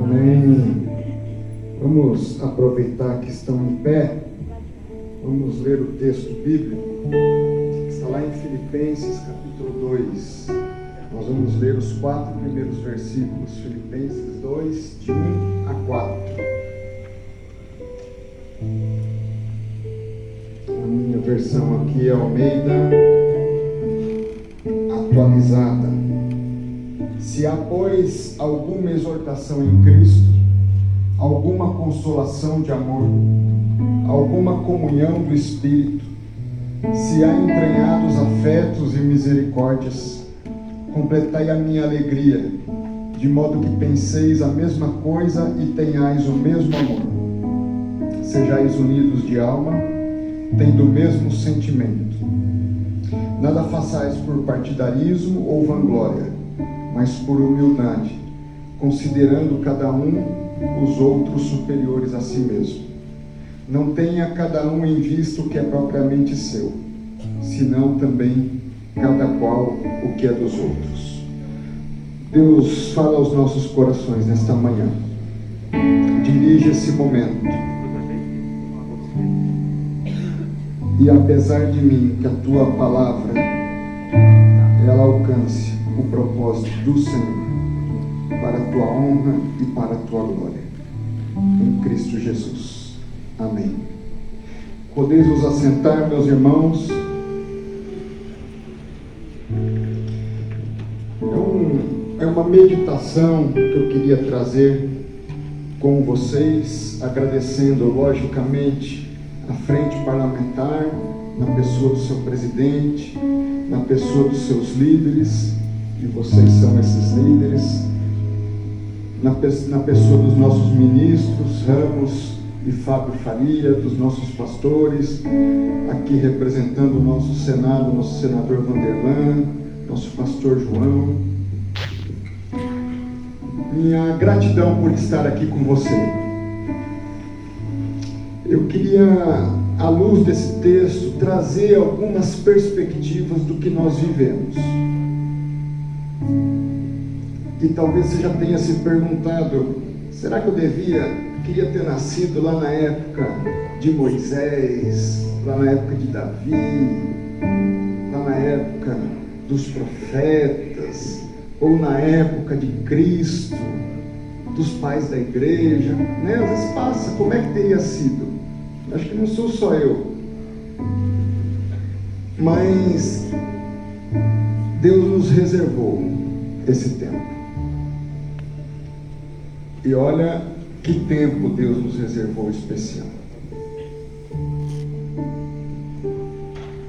Amém. Vamos aproveitar que estão em pé. Vamos ler o texto bíblico que está lá em Filipenses capítulo 2. Nós vamos ler os 4 primeiros versículos. Filipenses 2, de 1 a 4. A minha versão aqui é Almeida atualizada. Se há, pois, alguma exortação em Cristo, alguma consolação de amor, alguma comunhão do Espírito, se há entranhados afetos e misericórdias, completai a minha alegria, de modo que penseis a mesma coisa e tenhais o mesmo amor. Sejais unidos de alma, tendo o mesmo sentimento. Nada façais por partidarismo ou vanglória, mas por humildade, considerando cada um os outros superiores a si mesmo. Não tenha cada um em vista o que é propriamente seu, senão também cada qual o que é dos outros. Deus, fala aos nossos corações nesta manhã. Dirige esse momento. E apesar de mim, que a tua palavra ela alcance o propósito do Senhor, para a tua honra e para a tua glória, em Cristo Jesus. Amém. Podeis vos assentar, meus irmãos. É uma meditação que eu queria trazer com vocês, agradecendo logicamente a frente parlamentar, na pessoa do seu presidente, na pessoa dos seus líderes, e vocês são esses líderes, na pessoa dos nossos ministros, Ramos e Fábio Faria, dos nossos pastores, aqui representando o nosso Senado, nosso senador Vanderlan, nosso pastor João. Minha gratidão por estar aqui com você. Eu queria, à luz desse texto, trazer algumas perspectivas do que nós vivemos. E talvez você já tenha se perguntado, será que eu queria ter nascido lá na época de Moisés, lá na época de Davi, lá na época dos profetas, ou na época de Cristo, dos pais da igreja, né? Às vezes passa, como é que teria sido? Acho que não sou só eu. Mas Deus nos reservou esse tempo. E olha que tempo Deus nos reservou especial.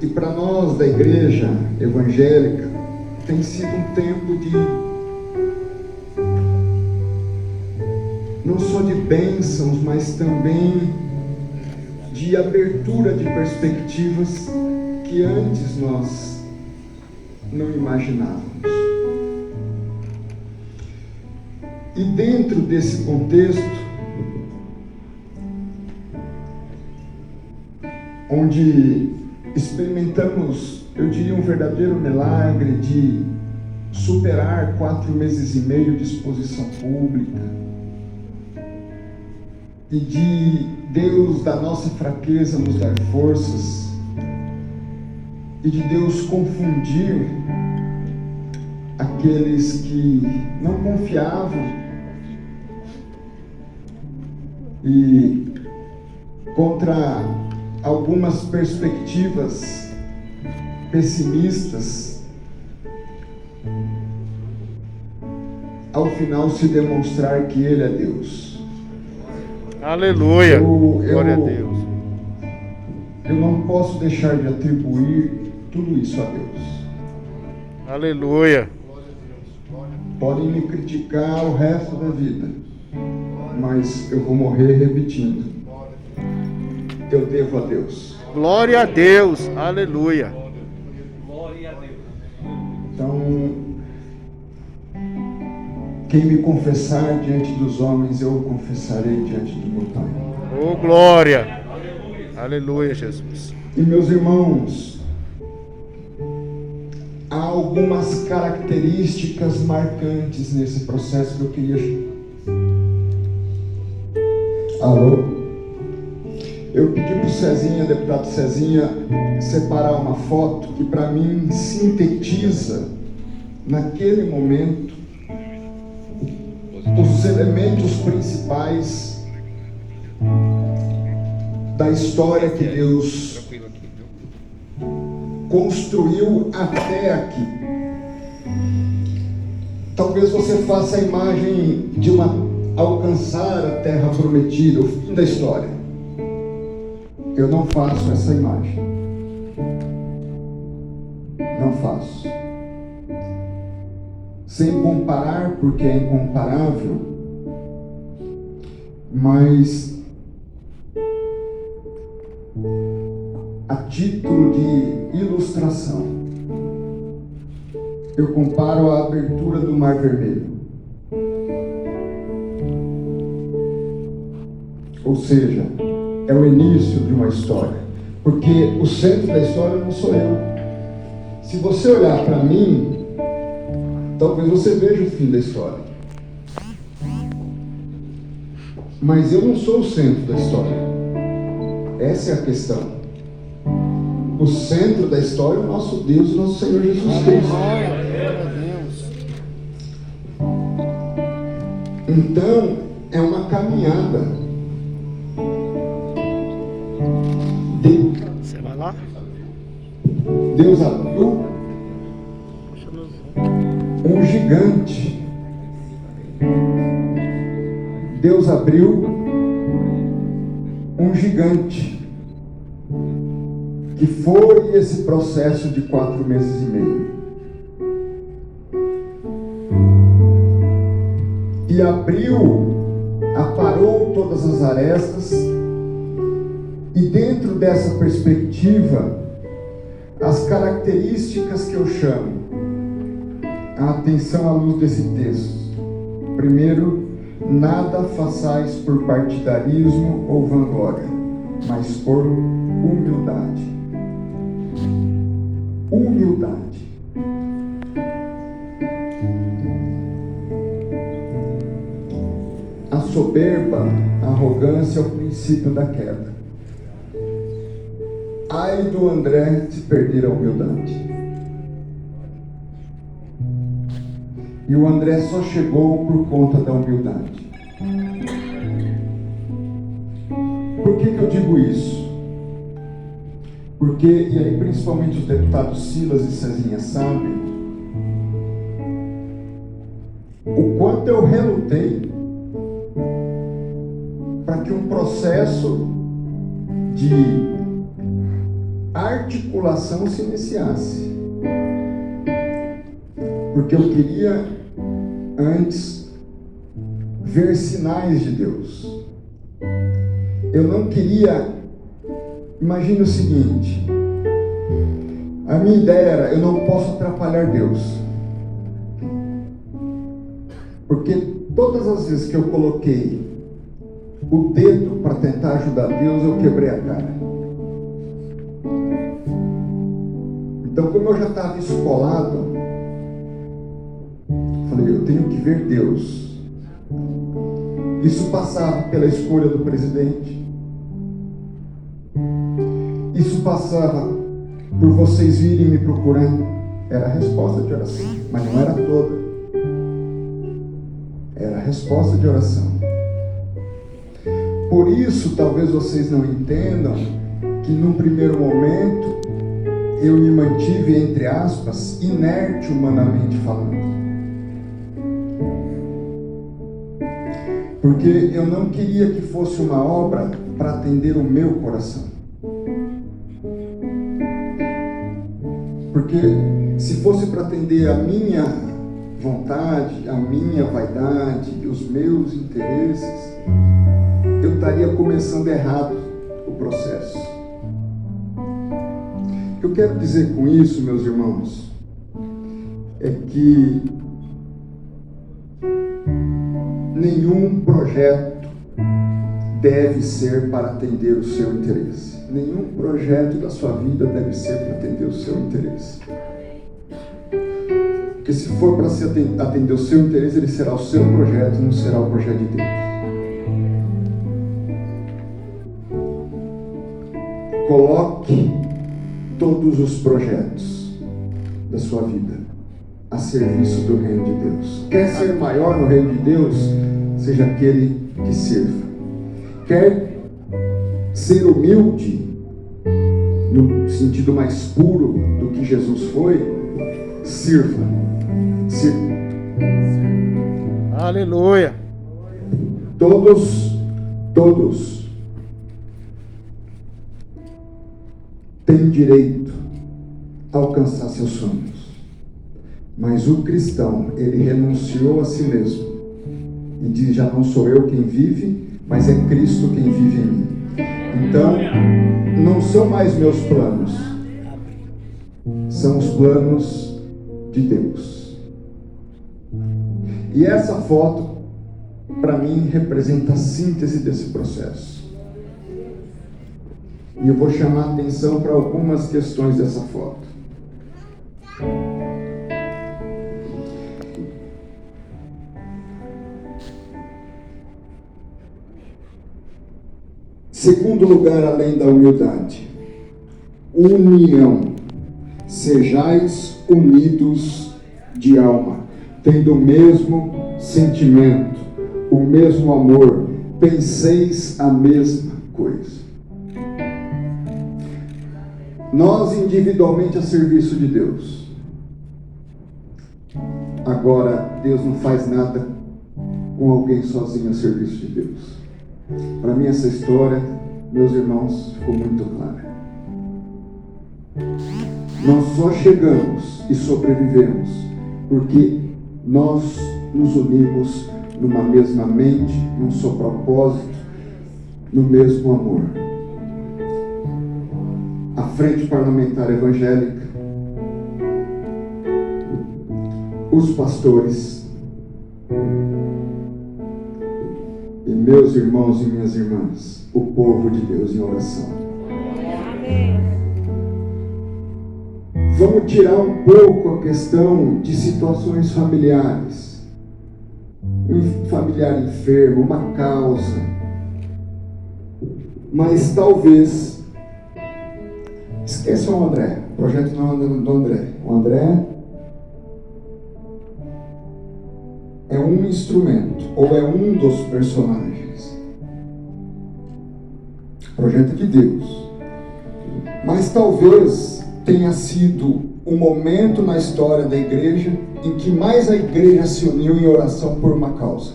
E para nós da igreja evangélica, tem sido um tempo de não só de bênçãos, mas também de abertura de perspectivas que antes nós não imaginávamos. E dentro desse contexto, onde experimentamos, eu diria, um verdadeiro milagre de superar 4 meses e meio de exposição pública, e de Deus da nossa fraqueza nos dar forças, e de Deus confundir aqueles que não confiavam e contra algumas perspectivas pessimistas, ao final se demonstrar que Ele é Deus. Aleluia! Glória a Deus. Eu não posso deixar de atribuir tudo isso a Deus. Aleluia! Podem me criticar o resto da vida, mas eu vou morrer repetindo: eu devo a Deus. Glória a Deus! Aleluia! Então, quem me confessar diante dos homens, eu o confessarei diante do meu Pai. Oh, glória! Aleluia, Jesus. E meus irmãos, há algumas características marcantes nesse processo que eu queria Alô? Eu pedi para o Cezinha, deputado Cezinha, separar uma foto que para mim sintetiza, naquele momento, os elementos principais da história que Deus construiu até aqui. Talvez você faça a imagem de alcançar a terra prometida, o fim da história. Eu não faço essa imagem. Não faço. Sem comparar, porque é incomparável, mas a título de ilustração, eu comparo a abertura do Mar Vermelho. Ou seja, é o início de uma história, porque o centro da história não sou eu. Se você olhar para mim, talvez você veja o fim da história, mas eu não sou o centro da história. Essa é a questão. O centro da história é o nosso Deus e nosso Senhor Jesus Cristo. Então, é uma caminhada. Você vai lá? Deus abriu um gigante. Deus abriu um gigante, que foi esse processo de 4 meses e meio. E abriu, aparou todas as arestas, e dentro dessa perspectiva, as características que eu chamo a atenção à luz desse texto. Primeiro, nada façais por partidarismo ou vanglória, mas por humildade. Humildade. A soberba, a arrogância é o princípio da queda. Ai do André se perder a humildade. E o André só chegou por conta da humildade. Por que eu digo isso? Porque, e aí principalmente os deputados Silas e Cezinha sabem, o quanto eu relutei para que um processo de articulação se iniciasse. Porque eu queria antes ver sinais de Deus. Eu não queria. Imagine o seguinte: a minha ideia era, eu não posso atrapalhar Deus, porque todas as vezes que eu coloquei o dedo para tentar ajudar Deus, eu quebrei a cara. Então, como eu já estava escolado, falei, eu tenho que ver Deus. Isso passava pela escolha do presidente. Isso passava por vocês virem me procurando. Era a resposta de oração, mas não era toda. Era a resposta de oração. Por isso, talvez vocês não entendam que num primeiro momento eu me mantive, entre aspas, inerte humanamente falando. Porque eu não queria que fosse uma obra para atender o meu coração. Porque se fosse para atender a minha vontade, a minha vaidade, os meus interesses, eu estaria começando errado o processo. O que eu quero dizer com isso, meus irmãos, é que nenhum projeto deve ser para atender o seu interesse. Nenhum projeto da sua vida deve ser para atender o seu interesse. Porque se for para atender o seu interesse, ele será o seu projeto, não será o projeto de Deus. Coloque todos os projetos da sua vida a serviço do reino de Deus. Quer ser maior no reino de Deus? Seja aquele que sirva. Quer ser humilde no sentido mais puro do que Jesus foi? Sirva. Sirva. Aleluia. Todos têm direito a alcançar seus sonhos. Mas o cristão, ele renunciou a si mesmo e diz: já não sou eu quem vive, mas é Cristo quem vive em mim. Então, não são mais meus planos, são os planos de Deus. E essa foto, para mim, representa a síntese desse processo. E eu vou chamar a atenção para algumas questões dessa foto. Segundo lugar, além da humildade, união. Sejais unidos de alma, tendo o mesmo sentimento, o mesmo amor, penseis a mesma coisa. Nós individualmente a serviço de Deus. Agora, Deus não faz nada com alguém sozinho a serviço de Deus. Para mim essa história, meus irmãos, ficou muito clara. Nós só chegamos e sobrevivemos porque nós nos unimos numa mesma mente, num só propósito, no mesmo amor. A Frente Parlamentar Evangélica, os pastores e meus irmãos e minhas irmãs, o povo de Deus em oração. Amém. Vamos tirar um pouco a questão de situações familiares. Um familiar enfermo, uma causa. Mas talvez, esqueça o André, o projeto não é do André. O André é um instrumento, ou é um dos personagens. Projeto de Deus. Mas talvez tenha sido um momento na história da igreja em que mais a igreja se uniu em oração por uma causa.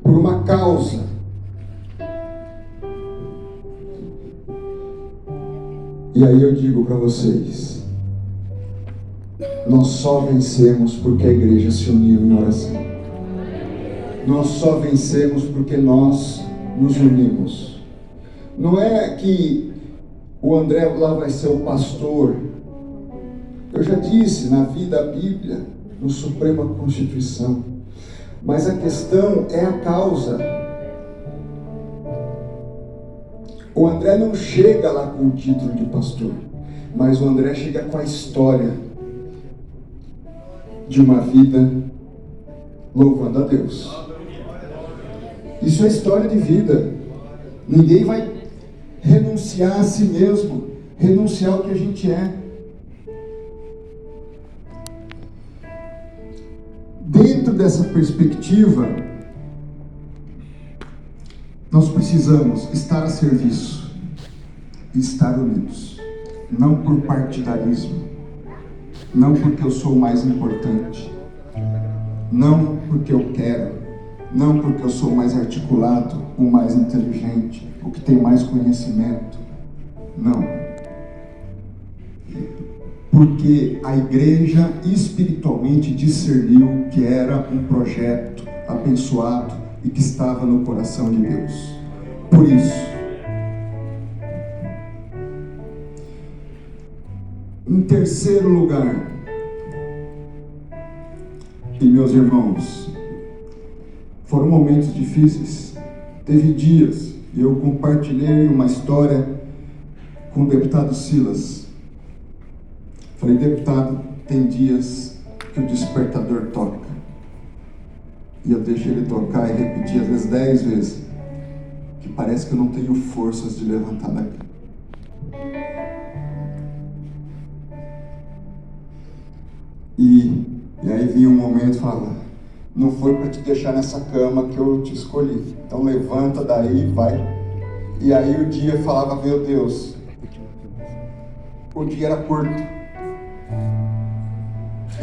Por uma causa. E aí eu digo para vocês, nós só vencemos porque a igreja se uniu em oração. Nós só vencemos porque nós nos unimos. Não é que o André lá vai ser o pastor. Eu já disse, na vida, a Bíblia, no Suprema Constituição. Mas a questão é a causa. O André não chega lá com o título de pastor, mas o André chega com a história de uma vida louvando a Deus. Isso é história de vida. Ninguém vai renunciar a si mesmo, renunciar ao que a gente é. Dentro dessa perspectiva, nós precisamos estar a serviço e estar unidos, não por partidarismo, não porque eu sou o mais importante, não porque eu quero, não porque eu sou o mais articulado, o mais inteligente, o que tem mais conhecimento, não. Porque a igreja espiritualmente discerniu que era um projeto abençoado e que estava no coração de Deus. Por isso, em terceiro lugar, e meus irmãos, foram momentos difíceis. Teve dias, e eu compartilhei uma história com o deputado Silas. Falei, deputado, tem dias que o despertador toca. E eu deixo ele tocar e repetir às vezes 10 vezes. Que parece que eu não tenho forças de levantar da cama. E aí vinha um momento e falava, não foi para te deixar nessa cama que eu te escolhi. Então levanta daí, vai. E aí o dia falava, meu Deus, o dia era curto.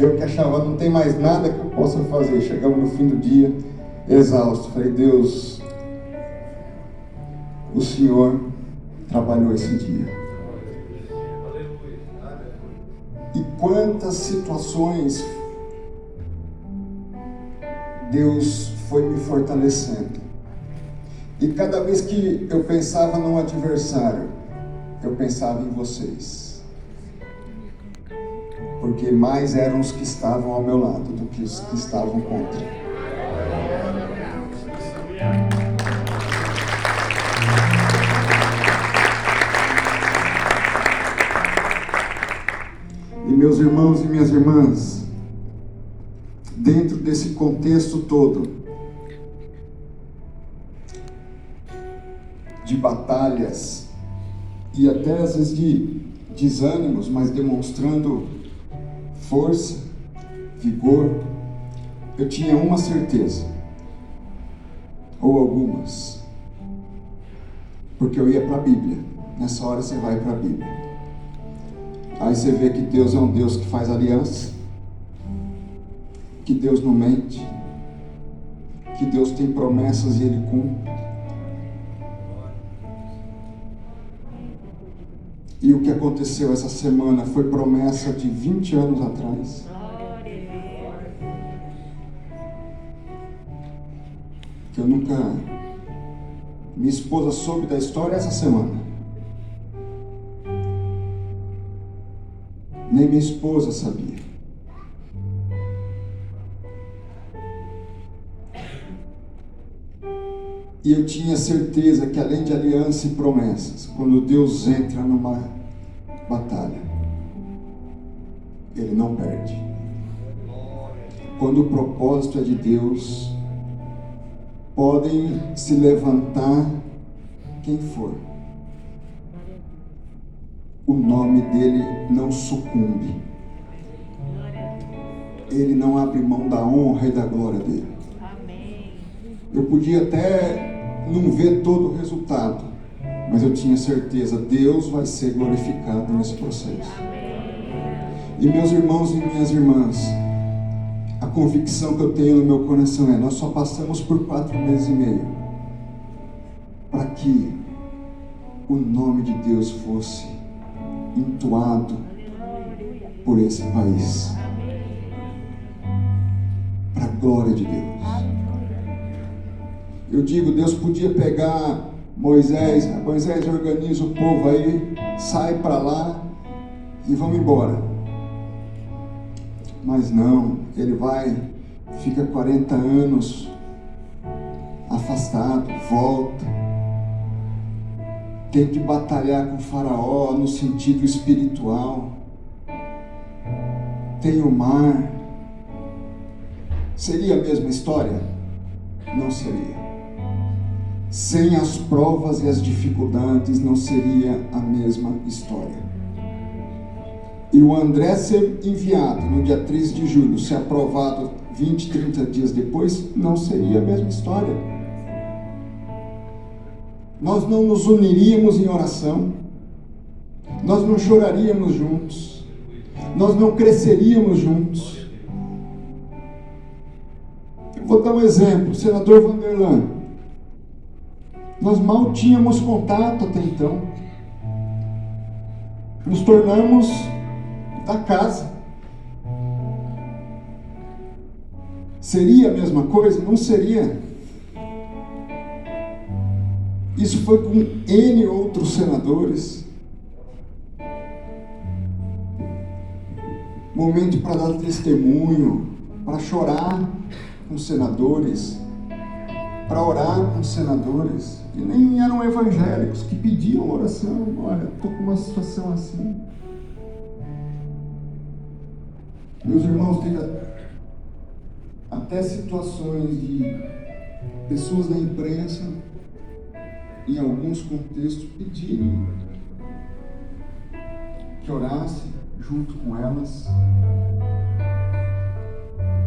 Eu que achava, não tem mais nada que eu possa fazer. Chegamos no fim do dia, exausto. Falei, Deus, o Senhor trabalhou esse dia. E quantas situações Deus foi me fortalecendo. E cada vez que eu pensava num adversário, eu pensava em vocês. Porque mais eram os que estavam ao meu lado do que os que estavam contra. E meus irmãos e minhas irmãs, dentro desse contexto todo de batalhas e até às vezes de desânimos, mas demonstrando força, vigor, eu tinha uma certeza, ou algumas, porque eu ia para a Bíblia. Nessa hora você vai para a Bíblia. Aí você vê que Deus é um Deus que faz aliança, que Deus não mente, que Deus tem promessas e Ele cumpre. E o que aconteceu essa semana foi promessa de 20 anos atrás. Que eu nunca... Minha esposa soube da história essa semana. Nem minha esposa sabia. E eu tinha certeza que além de aliança e promessas, quando Deus entra numa batalha, Ele não perde. Quando o propósito é de Deus, podem se levantar quem for. O nome dele não sucumbe. Ele não abre mão da honra e da glória dele. Eu podia até não ver todo o resultado, mas eu tinha certeza, Deus vai ser glorificado nesse processo. E meus irmãos e minhas irmãs, a convicção que eu tenho no meu coração é, nós só passamos por 4 meses e meio para que o nome de Deus fosse entoado por esse país, para a glória de Deus. Eu digo, Deus podia pegar Moisés organiza o povo aí, sai para lá e vamos embora. Mas não, ele vai, fica 40 anos afastado, volta, tem que batalhar com o faraó no sentido espiritual, tem o mar. Seria a mesma história? Não seria. Sem as provas e as dificuldades, não seria a mesma história. E o André ser enviado no dia 13 de julho, ser aprovado 20, 30 dias depois, não seria a mesma história. Nós não nos uniríamos em oração, nós não choraríamos juntos, nós não cresceríamos juntos. Eu vou dar um exemplo, o senador Vanderlan. Nós mal tínhamos contato até então. Nos tornamos da casa. Seria a mesma coisa? Não seria. Isso foi com N outros senadores. Momento para dar testemunho, para chorar com os senadores, para orar com os senadores. E nem eram evangélicos que pediam oração. Olha, estou com uma situação assim. Meus irmãos, teve até situações de pessoas da imprensa, em alguns contextos, pedirem que orasse junto com elas.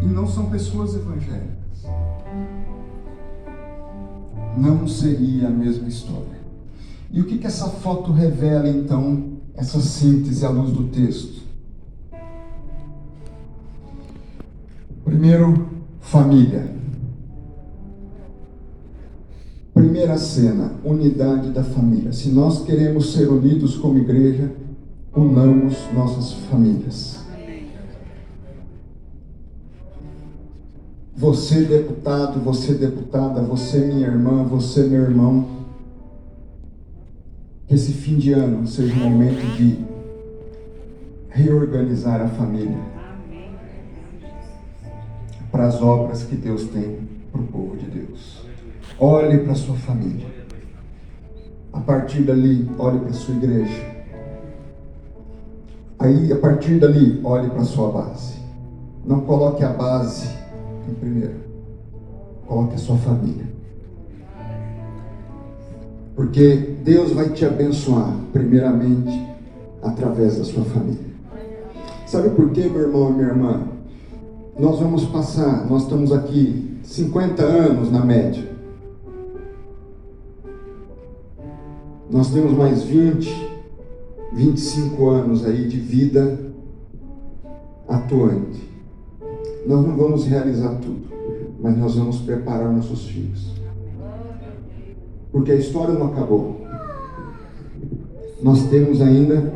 E não são pessoas evangélicas. Não seria a mesma história. E o que essa foto revela, então, essa síntese à luz do texto? Primeiro, família. Primeira cena, unidade da família. Se nós queremos ser unidos como igreja, unamos nossas famílias. Você deputado, você deputada, você minha irmã, você meu irmão, que esse fim de ano seja um momento de reorganizar a família para as obras que Deus tem para o povo de Deus. Olhe para a sua família. A partir dali, olhe para a sua igreja. Aí, a partir dali, olhe para a sua base. Não coloque a base em primeiro. Coloque a sua família. Porque Deus vai te abençoar, primeiramente, através da sua família. Sabe por quê, meu irmão e minha irmã? Nós estamos aqui 50 anos na média. Nós temos mais 25 anos aí de vida atuante. Nós não vamos realizar tudo, mas nós vamos preparar nossos filhos. Porque a história não acabou. Nós temos ainda,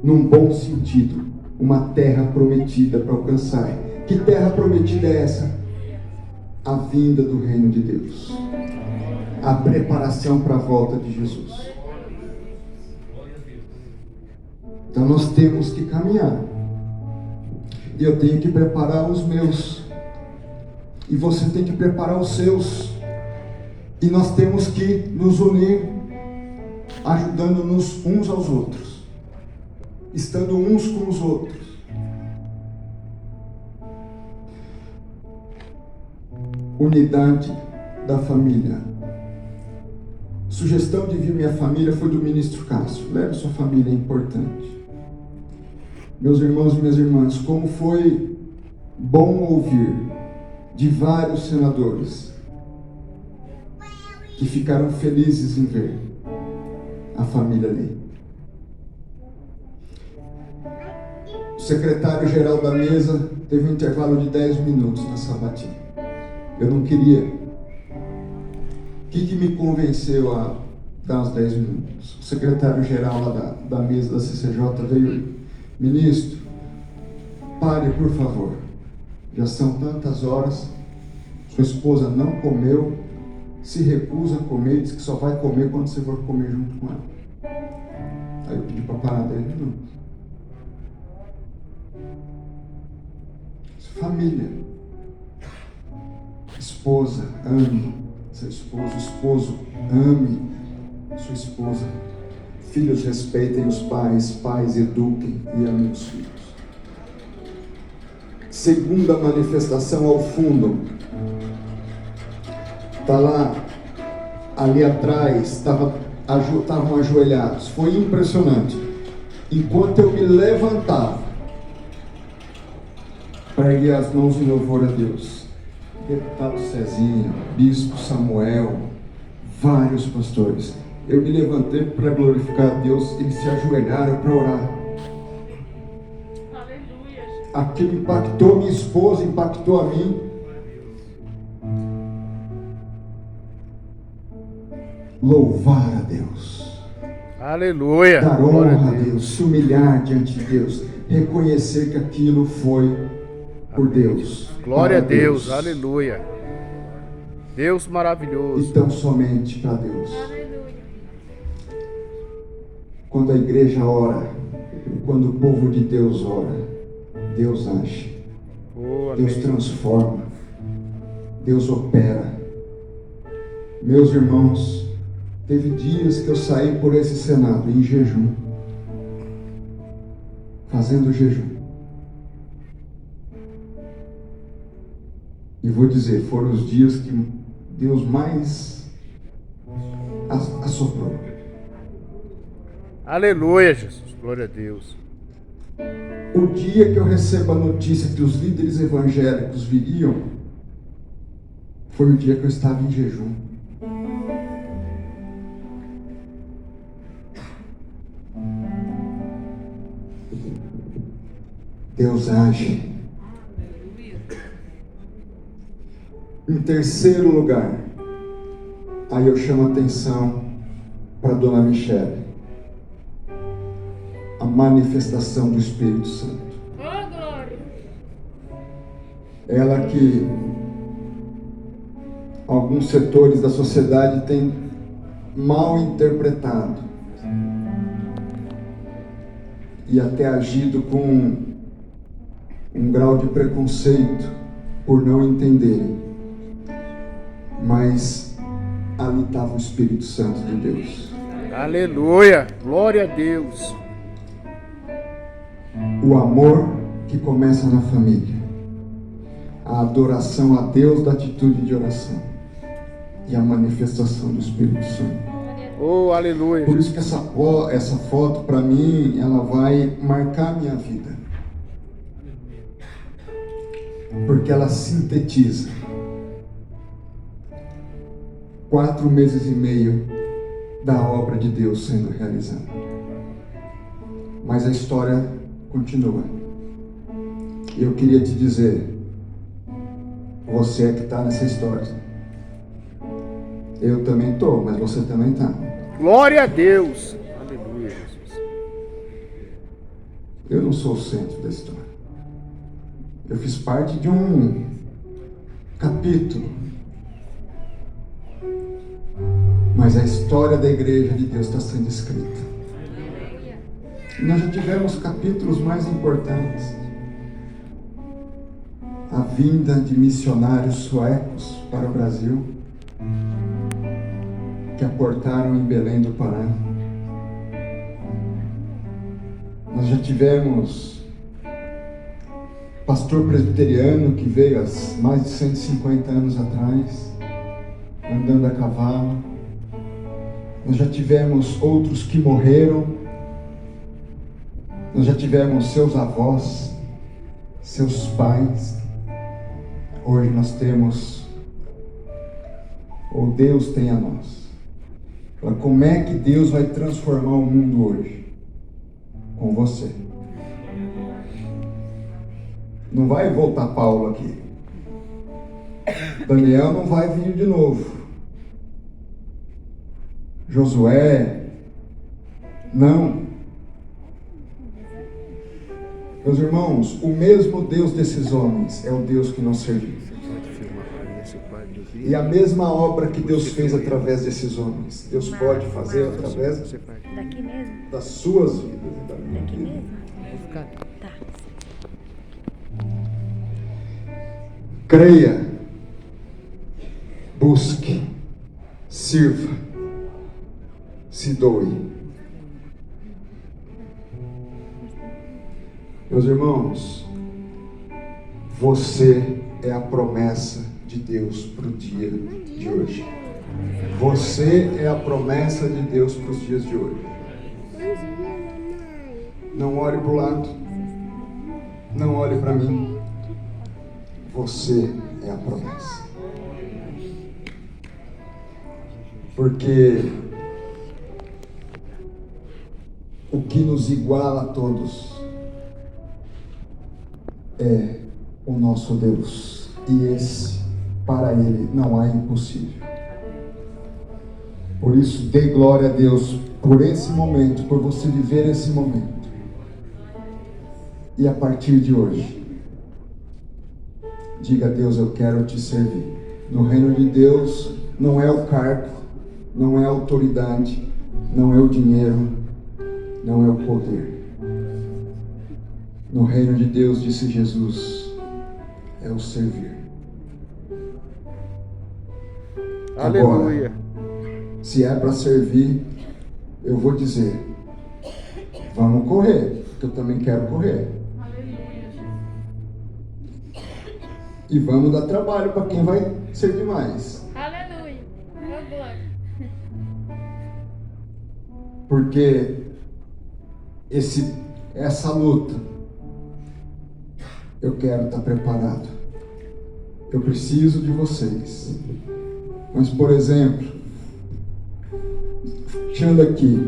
num bom sentido, uma terra prometida para alcançar. Que terra prometida é essa? A vinda do reino de Deus. A preparação para a volta de Jesus. Então nós temos que caminhar. E eu tenho que preparar os meus. E você tem que preparar os seus. E nós temos que nos unir, ajudando-nos uns aos outros, estando uns com os outros. Unidade da família. Sugestão de vir minha família foi do ministro Cássio. Leve sua família, é importante. Meus irmãos e minhas irmãs, como foi bom ouvir de vários senadores que ficaram felizes em ver a família ali. O secretário-geral da mesa teve um intervalo de 10 minutos na sabatina. Eu não queria. O que me convenceu a dar os 10 minutos? O secretário-geral lá da mesa da CCJ veio: ministro, pare por favor. Já são tantas horas, sua esposa não comeu, se recusa a comer, diz que só vai comer quando você for comer junto com ela. Aí eu pedi para parar 10 minutos. Família. Esposa, ame seu esposo. Esposo, ame sua esposa. Filhos, respeitem os pais. Pais, eduquem e amem os filhos. Segunda manifestação ao fundo. Está lá, ali atrás, estavam ajoelhados. Foi impressionante. Enquanto eu me levantava para erguer as mãos em louvor a Deus, deputado Cezinha, bispo Samuel, vários pastores, eu me levantei para glorificar a Deus. Eles se ajoelharam para orar. Aleluia. Aquilo impactou minha esposa, impactou a mim. Louvar a Deus. Aleluia. Dar honra a Deus, se humilhar diante de Deus, reconhecer que aquilo foi por Deus. Glória a Deus. Aleluia. Deus maravilhoso. E tão somente para Deus. Quando a igreja ora, quando o povo de Deus ora, Deus age. Deus transforma. Deus opera. Meus irmãos, teve dias que eu saí por esse Senado em jejum, fazendo jejum. E vou dizer, foram os dias que Deus mais assoprou. Aleluia, Jesus. Glória a Deus. O dia que eu recebo a notícia que os líderes evangélicos viriam, foi o dia que eu estava em jejum. Deus age. Em terceiro lugar, aí eu chamo a atenção para Dona Michele. A manifestação do Espírito Santo. Ela que alguns setores da sociedade têm mal interpretado e até agido com um grau de preconceito por não entenderem. Mas ali estava o Espírito Santo de Deus. Aleluia. Glória a Deus. O amor que começa na família. A adoração a Deus da atitude de oração. E a manifestação do Espírito Santo. Oh, aleluia. Por isso que essa foto, para mim, ela vai marcar a minha vida. Porque ela sintetiza 4 meses e meio da obra de Deus sendo realizada. Mas a história continua. E eu queria te dizer, você é que está nessa história. Eu também estou, mas você também está. Glória a Deus. Aleluia, Jesus. Eu não sou o centro da história. Eu fiz parte de um capítulo. Mas a história da igreja de Deus está sendo escrita. Nós já tivemos capítulos mais importantes. A vinda de missionários suecos para o Brasil, que aportaram em Belém do Pará. Nós já tivemos pastor presbiteriano que veio há mais de 150 anos atrás, andando a cavalo. Nós já tivemos outros que morreram. Nós já tivemos seus avós, seus pais. Hoje nós temos, ou Deus tem a nós. Como é que Deus vai transformar o mundo hoje? Com você. Não vai voltar Paulo aqui. Daniel não vai vir de novo. Josué, não. Meus irmãos, o mesmo Deus desses homens é o Deus que nós servimos. E a mesma obra que Deus fez através desses homens, Deus pode fazer através daqui mesmo? Das suas vidas e da minha Daqui vida. mesmo? Tá. Creia, busque, sirva, se doe. Meus irmãos, você é a promessa de Deus para o dia de hoje. Você é a promessa de Deus para os dias de hoje. Não olhe para o lado. Não olhe para mim. Você é a promessa. Porque o que nos iguala a todos é o nosso Deus. E esse, para Ele, não há impossível. Por isso, dê glória a Deus por esse momento, por você viver esse momento. E a partir de hoje, diga a Deus, eu quero te servir. No reino de Deus, não é o cargo, não é a autoridade, não é o dinheiro, não é o poder. No reino de Deus, disse Jesus, é o servir. Aleluia. Agora, se é para servir, eu vou dizer, vamos correr, porque eu também quero correr. E vamos dar trabalho para quem vai servir mais. Aleluia. Oh, glória. Porque essa luta, eu quero estar preparado. Eu preciso de vocês. Mas, por exemplo, tirando aqui,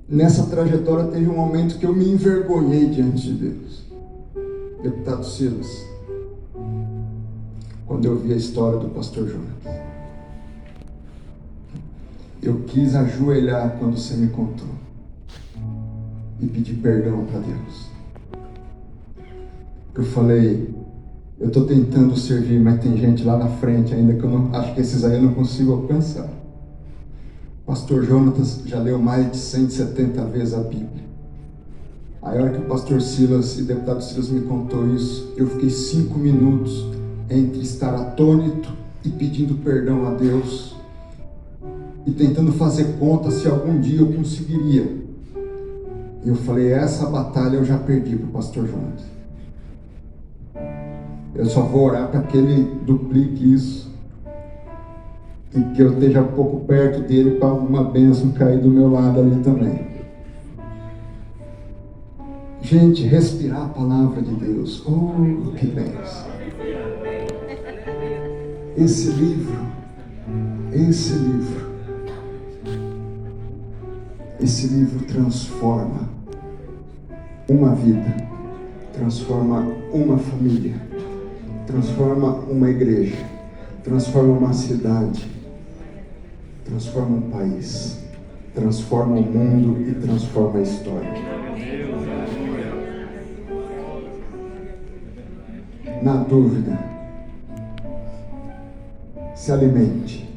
nessa trajetória teve um momento que eu me envergonhei diante de Deus. Deputado Silas, quando eu vi a história do pastor Jonas, eu quis ajoelhar quando você me contou e pedir perdão para Deus. Eu falei, eu estou tentando servir, mas tem gente lá na frente ainda que eu não acho que esses aí eu não consigo alcançar. Pastor Jonatas já leu mais de 170 vezes a Bíblia. Aí a hora que o pastor Silas e o deputado Silas me contou isso, eu fiquei 5 minutos entre estar atônito e pedindo perdão a Deus e tentando fazer conta se algum dia eu conseguiria. E eu falei, essa batalha eu já perdi para o pastor Jonas. Eu só vou orar para que ele duplique isso e que eu esteja um pouco perto dele para alguma bênção cair do meu lado ali também. Gente, respirar a palavra de Deus, oh, que bênção. Esse livro transforma uma vida, transforma uma família, transforma uma igreja, transforma uma cidade, transforma um país, transforma o mundo e transforma a história. Na dúvida, se alimente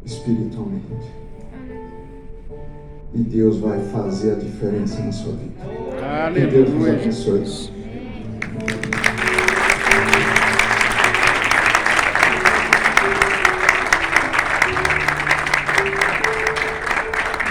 espiritualmente. E Deus vai fazer a diferença na sua vida. Aleluia. Que Deus nos abençoe.